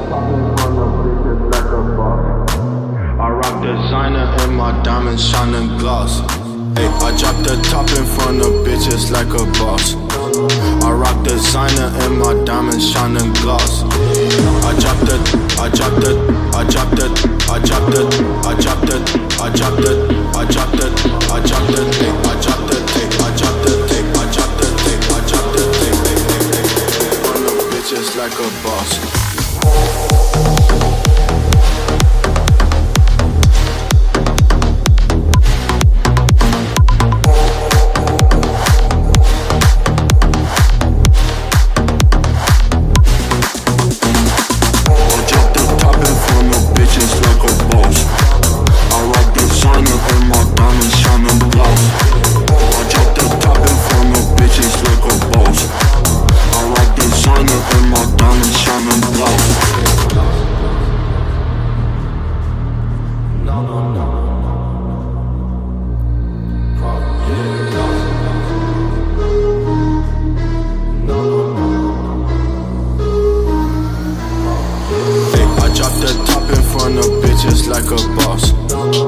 I rock designer and my diamonds shining gloss. Hey, I drop the top in front of bitches like a boss. I rock designer and my diamonds shining gloss. I drop the, I drop the, I drop the, I drop the, I drop the, I drop the, I drop the, I drop the, I drop the, I drop the, I drop the, I drop the, in front of bitches like a boss. Drop the top in front of bitches like a boss.